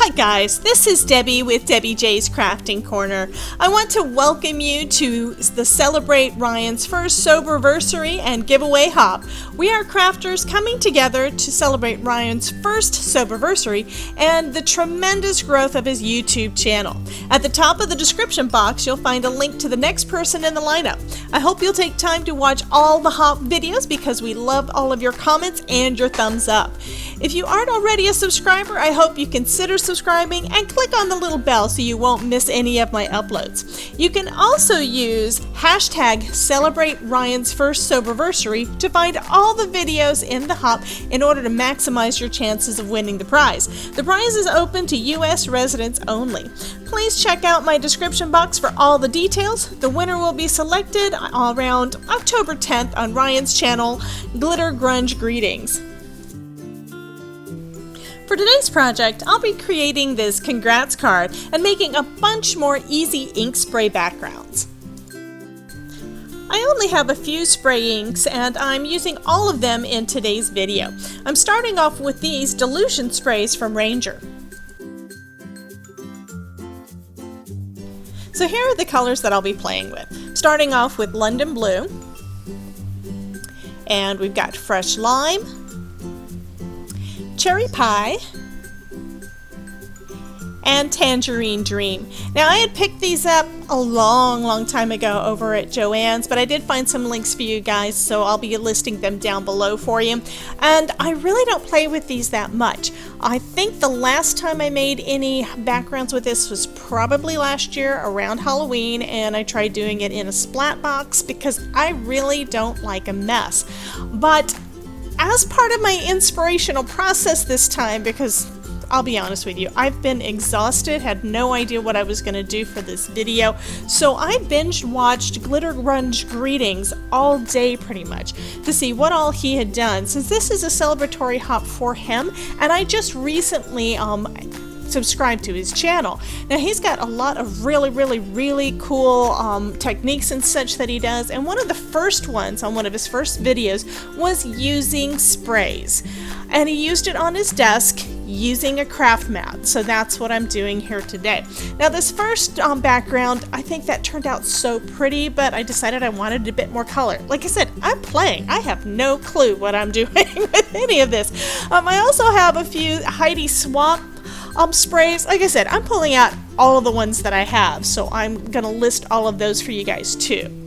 Hi guys, this is Debbie with Debbie J's Crafting Corner. I want to welcome you to the Celebrate Ryan's First Soberversary and Giveaway Hop. We are crafters coming together to celebrate Ryan's first Soberversary and the tremendous growth of his YouTube channel. At the top of the description box, you'll find a link to the next person in the lineup. I hope you'll take time to watch all the hop videos because we love all of your comments and your thumbs up. If you aren't already a subscriber, I hope you consider subscribing and click on the little bell so you won't miss any of my uploads. You can also use hashtag Celebrate Ryan's First Soberversary to find all the videos in the hop in order to maximize your chances of winning the prize. The prize is open to U.S. residents only. Please check out my description box for all the details. The winner will be selected around October 10th on Ryan's channel, GlitterGrungeGreetings. For today's project, I'll be creating this congrats card and making a bunch more easy ink spray backgrounds. I only have a few spray inks and I'm using all of them in today's video. I'm starting off with these dilution sprays from Ranger. So here are the colors that I'll be playing with. Starting off with London Blue, and we've got Fresh Lime, Cherry Pie, and Tangerine Dream. Now I had picked these up a long time ago over at Joann's, but I did find some links for you guys, so I'll be listing them down below for you. And I really don't play with these that much. I think the last time I made any backgrounds with this was probably last year around Halloween, and I tried doing it in a splat box because I really don't like a mess. But as part of my inspirational process this time, because I'll be honest with you, I've been exhausted, had no idea what I was going to do for this video, so I binge watched GlitterGrungeGreetings all day pretty much to see what all he had done, since this is a celebratory hop for him, and I just recently subscribe to his channel. Now he's got a lot of really cool techniques and such that he does, and one of the first ones on one of his first videos was using sprays, and he used it on his desk using a craft mat. So that's what I'm doing here today. Now this first background, I think that turned out so pretty, but I decided I wanted a bit more color. Like I said, I'm playing. I have no clue what I'm doing with any of this. I also have a few Heidi Swamp sprays. Like I said, I'm pulling out all of the ones that I have, so I'm gonna list all of those for you guys too.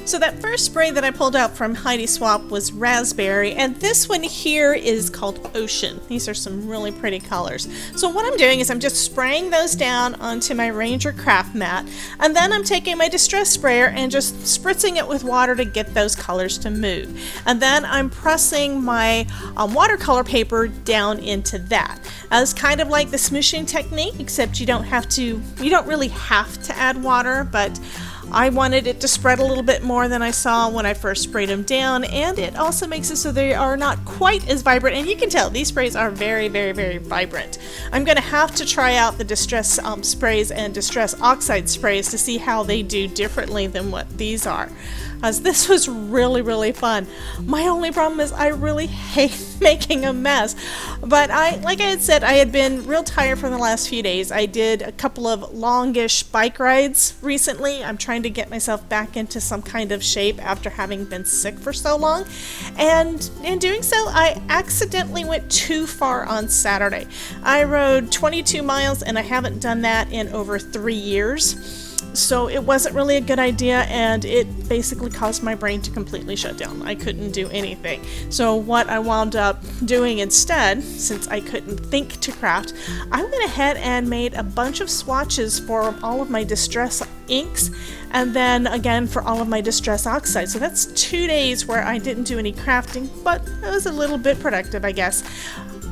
So that first spray that I pulled out from Heidi Swap was Raspberry, and this one here is called Ocean. These are some really pretty colors. So what I'm doing is I'm just spraying those down onto my Ranger craft mat, and then I'm taking my distress sprayer and just spritzing it with water to get those colors to move. And then I'm pressing my watercolor paper down into that. It's kind of like the smooshing technique, except you don't really have to add water, but I wanted it to spread a little bit more than I saw when I first sprayed them down, and it also makes it so they are not quite as vibrant, and you can tell these sprays are very vibrant. I'm going to have to try out the Distress sprays and Distress Oxide sprays to see how they do differently than what these are, as this was really fun. My only problem is I really hate making a mess, but like I had said, I had been real tired for the last few days. I did a couple of longish bike rides recently. I'm trying to get myself back into some kind of shape after having been sick for so long, and in doing so I accidentally went too far on Saturday. I rode 22 miles and I haven't done that in over 3 years. So it wasn't really a good idea, and it basically caused my brain to completely shut down. I couldn't do anything. So what I wound up doing instead, since I couldn't think to craft, I went ahead and made a bunch of swatches for all of my Distress inks, and then again for all of my Distress Oxide. So that's 2 days where I didn't do any crafting, but it was a little bit productive, I guess.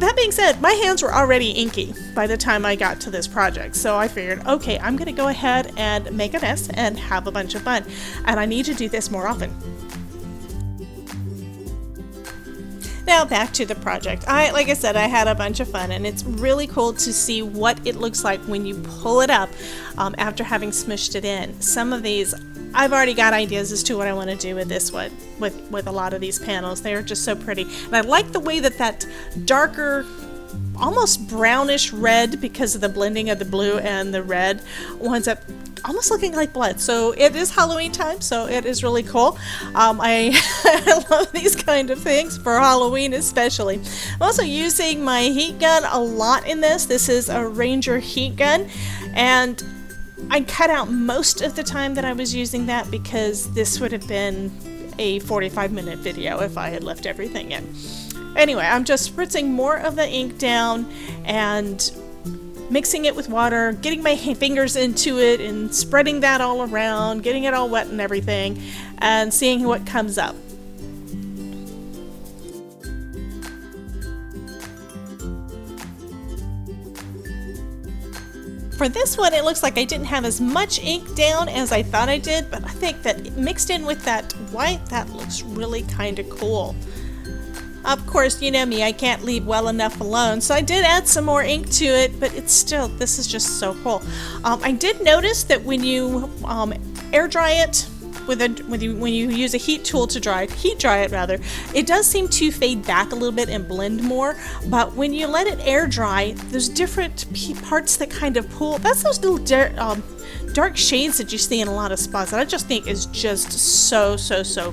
That being said, my hands were already inky by the time I got to this project, so I figured, okay, I'm going to go ahead and make a mess and have a bunch of fun, and I need to do this more often. Now back to the project. Like I said, I had a bunch of fun, and it's really cool to see what it looks like when you pull it up after having smushed it in. Some of these, I've already got ideas as to what I want to do with this one, with a lot of these panels. They're just so pretty, and I like the way that darker almost brownish red because of the blending of the blue and the red winds up almost looking like blood. So it is Halloween time, so it is really cool. I love these kind of things for Halloween especially. I'm also using my heat gun a lot in this. This is a Ranger heat gun, and I cut out most of the time that I was using that because this would have been a 45-minute video if I had left everything in. Anyway, I'm just spritzing more of the ink down and mixing it with water, getting my fingers into it and spreading that all around, getting it all wet and everything, and seeing what comes up. For this one, it looks like I didn't have as much ink down as I thought I did, but I think that mixed in with that white, that looks really kind of cool. Of course, you know me, I can't leave well enough alone, so I did add some more ink to it, but it's still, this is just so cool. I did notice that when you air dry it, when you use a heat tool to heat dry it rather, it does seem to fade back a little bit and blend more, but when you let it air dry, there's different parts that kind of pull. That's those little dark shades that you see in a lot of spots that I just think is just so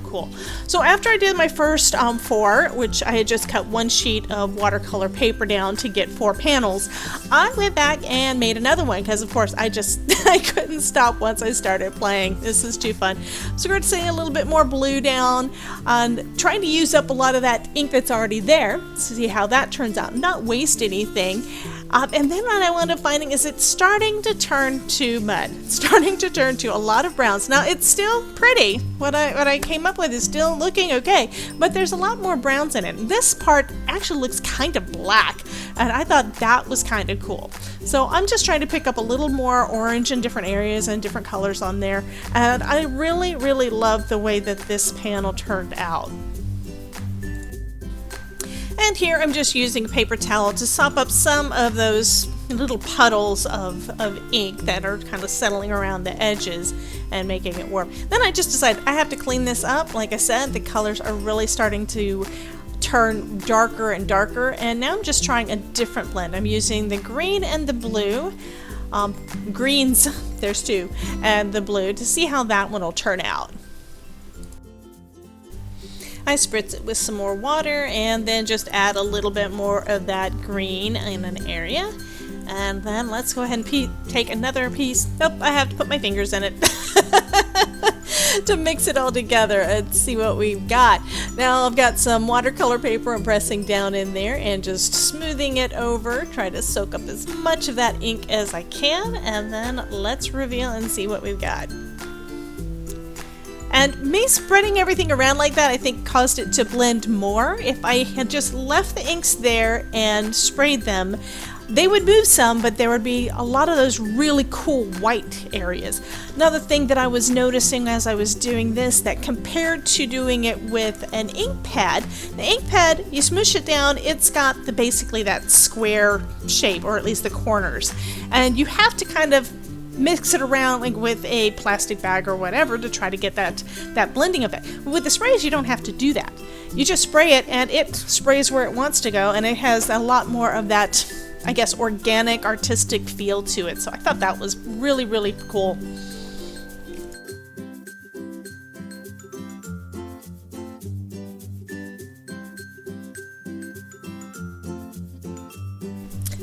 cool. So after I did my first 4, which I had just cut 1 sheet of watercolor paper down to get 4 panels, I went back and made another one because of course I couldn't stop once I started playing. This is too fun. So we're going to see a little bit more blue down and trying to use up a lot of that ink that's already there to see how that turns out, not waste anything. And then what I wound up finding is it's starting to turn to mud. It's starting to turn to a lot of browns. Now it's still pretty. What I came up with is still looking okay, but there's a lot more browns in it. This part actually looks kind of black, and I thought that was kind of cool. So I'm just trying to pick up a little more orange in different areas and different colors on there, and I really love the way that this panel turned out. And here I'm just using a paper towel to sop up some of those little puddles of ink that are kind of settling around the edges and making it warm. Then I just decided I have to clean this up. Like I said, the colors are really starting to turn darker and darker, and now I'm just trying a different blend. I'm using the green and the blue, greens, there's 2, and the blue to see how that one will turn out. I spritz it with some more water and then just add a little bit more of that green in an area. And then let's go ahead and take another piece. Nope, I have to put my fingers in it to mix it all together and see what we've got. Now I've got some watercolor paper I'm pressing down in there and just smoothing it over, try to soak up as much of that ink as I can, and then let's reveal and see what we've got. And me spreading everything around like that, I think, caused it to blend more. If I had just left the inks there and sprayed them, they would move some, but there would be a lot of those really cool white areas. Another thing that I was noticing as I was doing this, that compared to doing it with an ink pad, the ink pad, you smoosh it down, it's got basically that square shape, or at least the corners. And you have to kind of mix it around like with a plastic bag or whatever to try to get that blending of it. But with the sprays, you don't have to do that. You just spray it and it sprays where it wants to go, and it has a lot more of that, I guess, organic, artistic feel to it. So I thought that was really cool.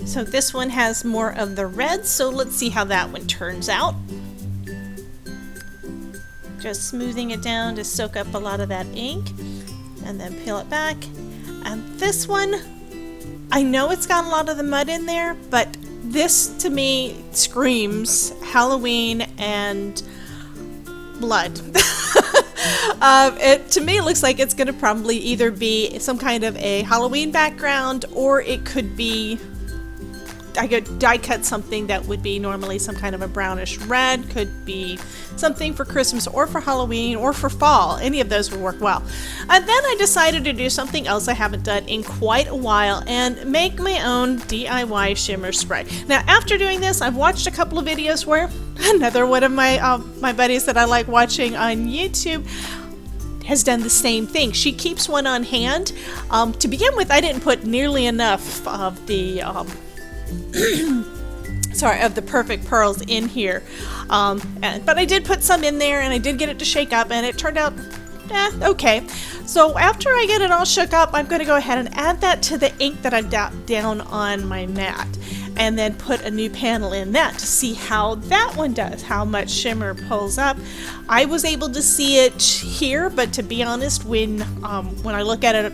So this one has more of the red, so let's see how that one turns out. Just smoothing it down to soak up a lot of that ink, and then peel it back. And this one, I know it's got a lot of the mud in there, but this to me screams Halloween and blood. To me, it looks like it's going to probably either be some kind of a Halloween background, or it could be, I could die cut something that would be normally some kind of a brownish red, could be something for Christmas or for Halloween or for fall. Any of those would work well. And then I decided to do something else I haven't done in quite a while and make my own DIY shimmer spray. Now after doing this, I've watched a couple of videos where another one of my buddies that I like watching on YouTube has done the same thing. She keeps one on hand. To begin with, I didn't put nearly enough of the of the perfect pearls in here, but I did put some in there, and I did get it to shake up, and it turned out okay. So after I get it all shook up, I'm going to go ahead and add that to the ink that I've down on my mat, and then put a new panel in that to see how that one does, how much shimmer pulls up. I was able to see it here, but to be honest, when I look at it,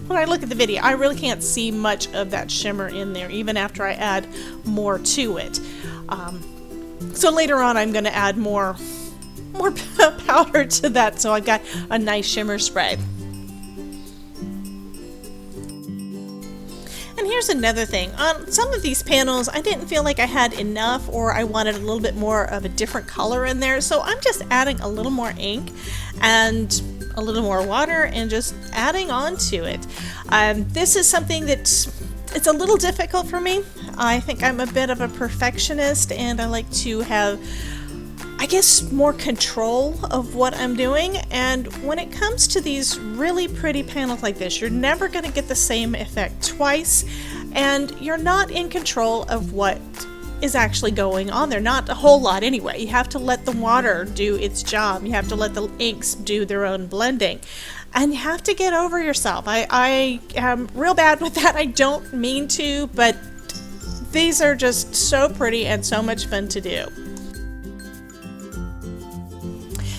when I look at the video, I really can't see much of that shimmer in there, even after I add more to it. So later on, I'm going to add more powder to that, so I've got a nice shimmer spray. And here's another thing. On some of these panels, I didn't feel like I had enough, or I wanted a little bit more of a different color in there, so I'm just adding a little more ink and a little more water and just adding on to it. This is something that's it's a little difficult for me. I think I'm a bit of a perfectionist, and I like to have, I guess, more control of what I'm doing. And when it comes to these really pretty panels like this, you're never going to get the same effect twice, and you're not in control of what is actually going on there. Not a whole lot anyway. You have to let the water do its job. You have to let the inks do their own blending. And you have to get over yourself. I am real bad with that. I don't mean to, but these are just so pretty and so much fun to do.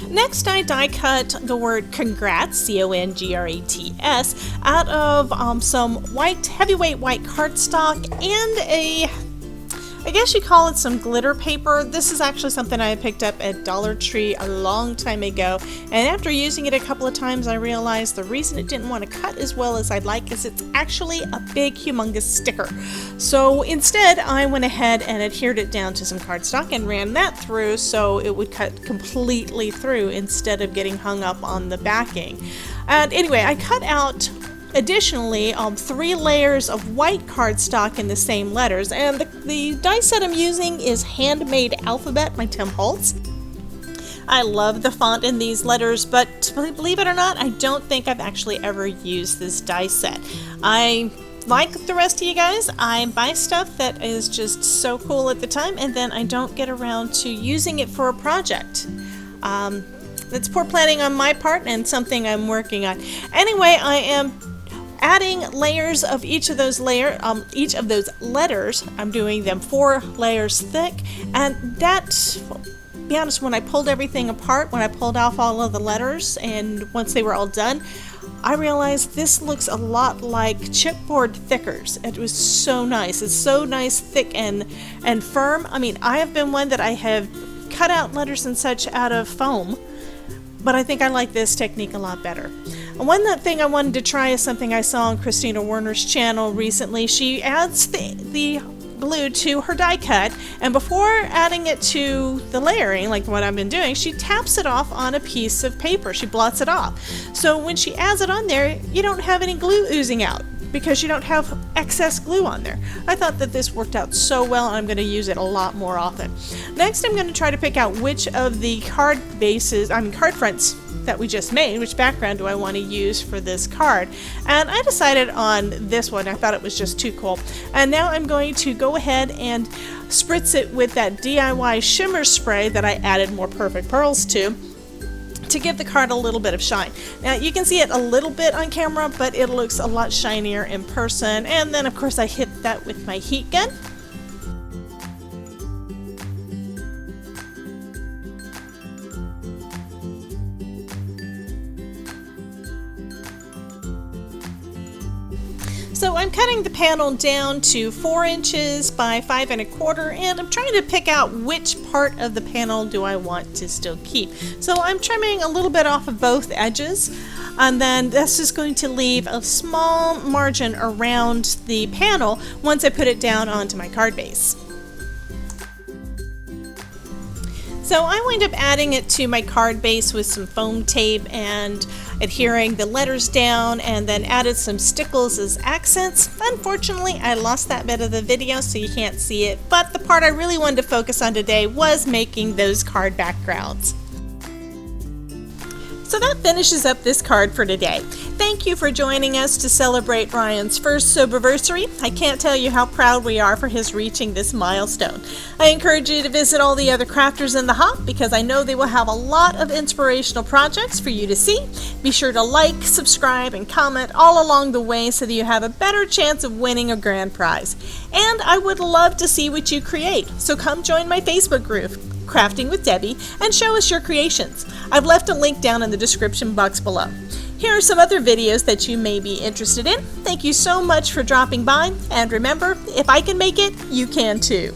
Next, I die cut the word congrats, C-O-N-G-R-A-T-S, out of some heavyweight white cardstock and I guess you call it some glitter paper. This is actually something I picked up at Dollar Tree a long time ago, and after using it a couple of times, I realized the reason it didn't want to cut as well as I'd like is it's actually a big, humongous sticker. So instead, I went ahead and adhered it down to some cardstock and ran that through so it would cut completely through instead of getting hung up on the backing. And anyway, I cut out additionally 3 layers of white cardstock in the same letters, and the die set I'm using is Handmade Alphabet by Tim Holtz. I love the font in these letters, but believe it or not, I don't think I've actually ever used this die set. I like the rest of you guys, I buy stuff that is just so cool at the time, and then I don't get around to using it for a project. That's poor planning on my part and something I'm working on. Anyway, I am adding layers of each of those letters. I'm doing them 4 layers thick, and that, to be honest, when I pulled everything apart, when I pulled off all of the letters, and once they were all done, I realized this looks a lot like chipboard thickers. It was so nice. It's so nice, thick and firm. I mean, I have been one that I have cut out letters and such out of foam, but I think I like this technique a lot better. One thing I wanted to try is something I saw on Christina Werner's channel recently. She adds the glue to her die cut, and before adding it to the layering, like what I've been doing, she taps it off on a piece of paper. She blots it off. So when she adds it on there, you don't have any glue oozing out, because you don't have excess glue on there. I thought that this worked out so well, and I'm going to use it a lot more often. Next, I'm going to try to pick out which of the card fronts that we just made, which background do I want to use for this card. And I decided on this one. I thought it was just too cool. And now I'm going to go ahead and spritz it with that DIY shimmer spray that I added more perfect pearls to give the card a little bit of shine. Now you can see it a little bit on camera, but it looks a lot shinier in person. And then of course I hit that with my heat gun. So I'm cutting the panel down to 4 inches by 5 1/4, and I'm trying to pick out which part of the panel do I want to still keep. So I'm trimming a little bit off of both edges, and then this is going to leave a small margin around the panel once I put it down onto my card base. So I wind up adding it to my card base with some foam tape and adhering the letters down, and then added some stickles as accents. Unfortunately, I lost that bit of the video, so you can't see it, but the part I really wanted to focus on today was making those card backgrounds. So that finishes up this card for today. Thank you for joining us to celebrate Ryan's first Soberversary. I can't tell you how proud we are for his reaching this milestone. I encourage you to visit all the other crafters in the hop because I know they will have a lot of inspirational projects for you to see. Be sure to like, subscribe, and comment all along the way so that you have a better chance of winning a grand prize. And I would love to see what you create, so come join my Facebook group, Crafting with Debbie, and show us your creations. I've left a link down in the description box below. Here are some other videos that you may be interested in. Thank you so much for dropping by, and remember, if I can make it, you can too.